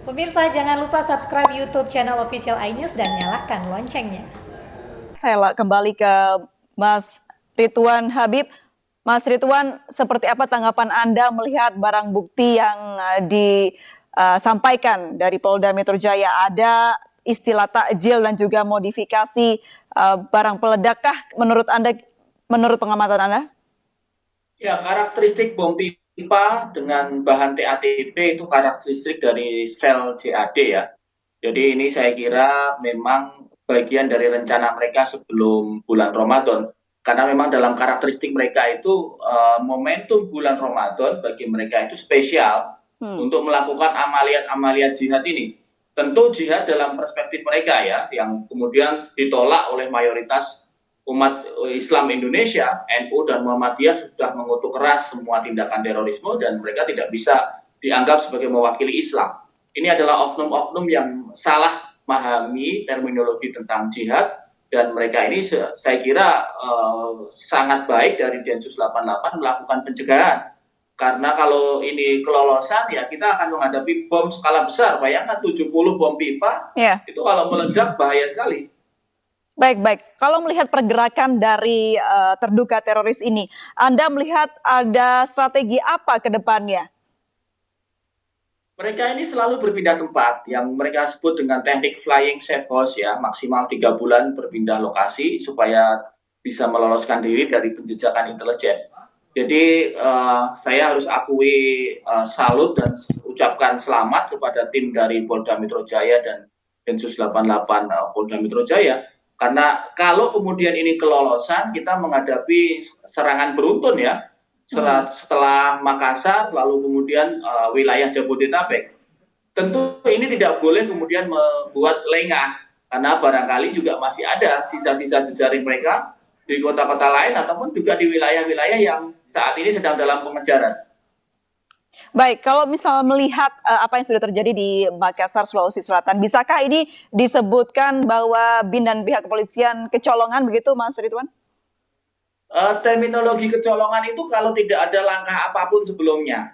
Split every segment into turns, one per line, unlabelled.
Pemirsa, jangan lupa subscribe YouTube channel Official iNews dan nyalakan loncengnya.
Saya kembali ke Mas Ridwan Habib. Mas Ridwan, seperti apa tanggapan Anda melihat barang bukti yang disampaikan dari Polda Metro Jaya? Ada istilah takjil dan juga modifikasi barang peledakkah menurut Anda, menurut pengamatan Anda?
Ya, karakteristik bom pipa dengan bahan TATP itu karakteristik dari sel CAD ya. Jadi ini saya kira memang bagian dari rencana mereka sebelum bulan Ramadan. Karena memang dalam karakteristik mereka itu momentum bulan Ramadan bagi mereka itu spesial untuk melakukan amaliat-amaliat jihad ini. Tentu jihad dalam perspektif mereka ya, yang kemudian ditolak oleh mayoritas umat Islam Indonesia, NU dan Muhammadiyah sudah mengutuk keras semua tindakan terorisme dan mereka tidak bisa dianggap sebagai mewakili Islam. Ini adalah oknum-oknum yang salah memahami terminologi tentang jihad dan mereka ini saya kira sangat baik dari Densus 88 melakukan pencegahan. Karena kalau ini kelolosan ya kita akan menghadapi bom skala besar. Bayangkan 70 bom pipa, itu kalau meledak bahaya sekali.
Baik. Kalau melihat pergerakan dari terduga teroris ini, Anda melihat ada strategi apa ke depannya?
Mereka ini selalu berpindah tempat, yang mereka sebut dengan teknik flying safe house ya, maksimal 3 bulan berpindah lokasi supaya bisa meloloskan diri dari penjejakan intelijen. Jadi saya harus akui salut dan ucapkan selamat kepada tim dari Polda Metro Jaya dan Densus 88 Polda Metro Jaya. Karena kalau kemudian ini kelolosan, kita menghadapi serangan beruntun ya. Setelah Makassar, lalu kemudian wilayah Jabodetabek. Tentu ini tidak boleh kemudian membuat lengah, karena barangkali juga masih ada sisa-sisa jejaring mereka di kota-kota lain ataupun juga di wilayah-wilayah yang saat ini sedang dalam pengejaran.
Baik, kalau misal melihat apa yang sudah terjadi di Makassar, Sulawesi Selatan, bisakah ini disebutkan bahwa BIN dan pihak kepolisian kecolongan begitu, Mas Ridwan?
Terminologi kecolongan itu kalau tidak ada langkah apapun sebelumnya.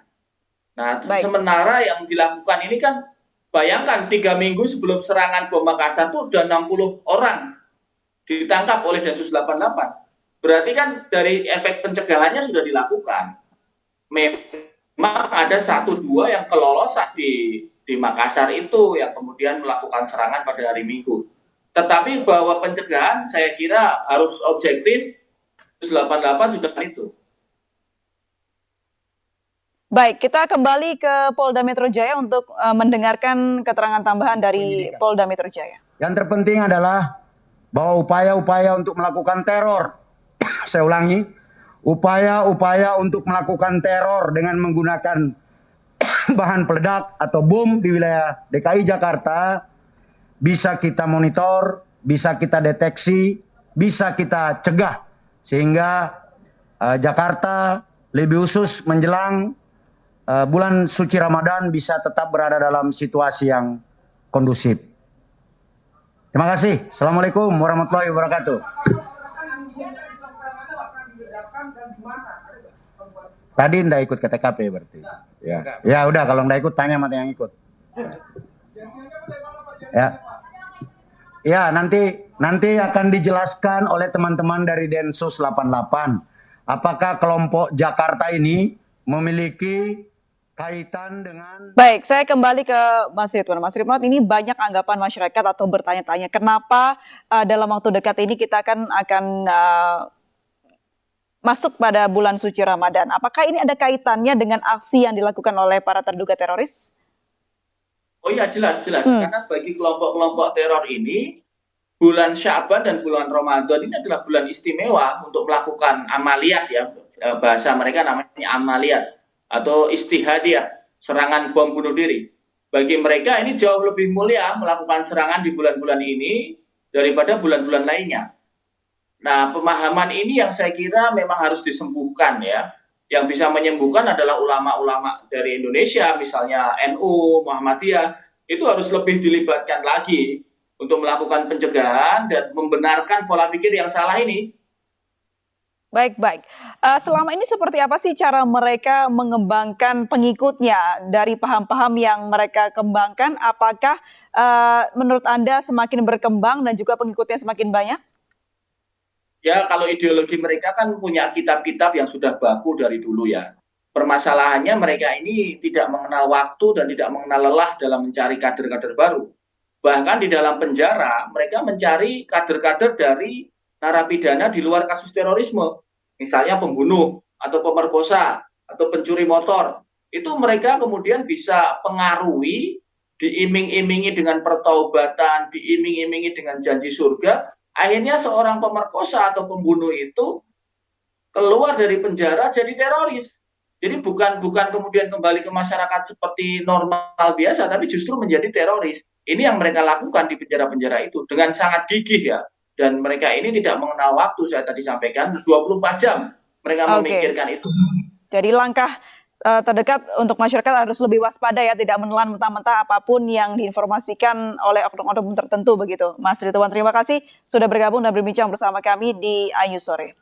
Nah, sementara yang dilakukan ini kan, bayangkan 3 minggu sebelum serangan bom Makassar itu sudah 60 orang ditangkap oleh Densus 88. Berarti kan dari efek pencegahannya sudah dilakukan. Memang ada 1-2 yang kelolosan di Makassar itu yang kemudian melakukan serangan pada hari Minggu. Tetapi bahwa pencegahan saya kira harus objektif. 88 sudah itu.
Baik, kita kembali ke Polda Metro Jaya untuk mendengarkan keterangan tambahan dari Polda Metro Jaya.
Yang terpenting adalah bahwa upaya-upaya untuk melakukan teror, saya ulangi, upaya-upaya untuk melakukan teror dengan menggunakan bahan peledak atau bom di wilayah DKI Jakarta bisa kita monitor, bisa kita deteksi, bisa kita cegah. Sehingga Jakarta lebih khusus menjelang bulan suci Ramadan bisa tetap berada dalam situasi yang kondusif. Terima kasih. Assalamualaikum warahmatullahi wabarakatuh. Tadi ndak ikut ke TKP berarti. Ya udah kalau ndak ikut tanya sama yang ikut. Ya nanti akan dijelaskan oleh teman-teman dari Densus 88. Apakah kelompok Jakarta ini memiliki kaitan dengan...
Baik, saya kembali ke Mas Ridwan. Mas Ridwan, ini banyak anggapan masyarakat atau bertanya-tanya, kenapa dalam waktu dekat ini kita akan masuk pada bulan suci Ramadan. Apakah ini ada kaitannya dengan aksi yang dilakukan oleh para terduga teroris?
Oh iya, jelas. Karena bagi kelompok-kelompok teror ini, bulan Sya'ban dan bulan Ramadan ini adalah bulan istimewa untuk melakukan amaliat ya. Bahasa mereka namanya amaliat atau istihadiyah, serangan bom bunuh diri. Bagi mereka ini jauh lebih mulia melakukan serangan di bulan-bulan ini daripada bulan-bulan lainnya. Nah, pemahaman ini yang saya kira memang harus disembuhkan ya. Yang bisa menyembuhkan adalah ulama-ulama dari Indonesia, misalnya NU, Muhammadiyah, itu harus lebih dilibatkan lagi untuk melakukan pencegahan dan membenarkan pola pikir yang salah ini.
Baik, baik. Selama ini seperti apa sih cara mereka mengembangkan pengikutnya dari paham-paham yang mereka kembangkan? Apakah menurut Anda semakin berkembang dan juga pengikutnya semakin banyak?
Ya, kalau ideologi mereka kan punya kitab-kitab yang sudah baku dari dulu ya. Permasalahannya mereka ini tidak mengenal waktu dan tidak mengenal lelah dalam mencari kader-kader baru. Bahkan di dalam penjara, mereka mencari kader-kader dari narapidana di luar kasus terorisme. Misalnya pembunuh, atau pemerkosa, atau pencuri motor. Itu mereka kemudian bisa pengaruhi, diiming-imingi dengan pertaubatan, diiming-imingi dengan janji surga. Akhirnya seorang pemerkosa atau pembunuh itu keluar dari penjara jadi teroris. Jadi bukan kemudian kembali ke masyarakat seperti normal biasa, tapi justru menjadi teroris. Ini yang mereka lakukan di penjara-penjara itu dengan sangat gigih ya. Dan mereka ini tidak mengenal waktu, saya tadi sampaikan 24 jam mereka memikirkan itu.
Jadi langkah terdekat untuk masyarakat harus lebih waspada ya, tidak menelan mentah-mentah apapun yang diinformasikan oleh oknum-oknum tertentu begitu. Mas Ridwan, terima kasih sudah bergabung dan berbincang bersama kami di Ayu Sore.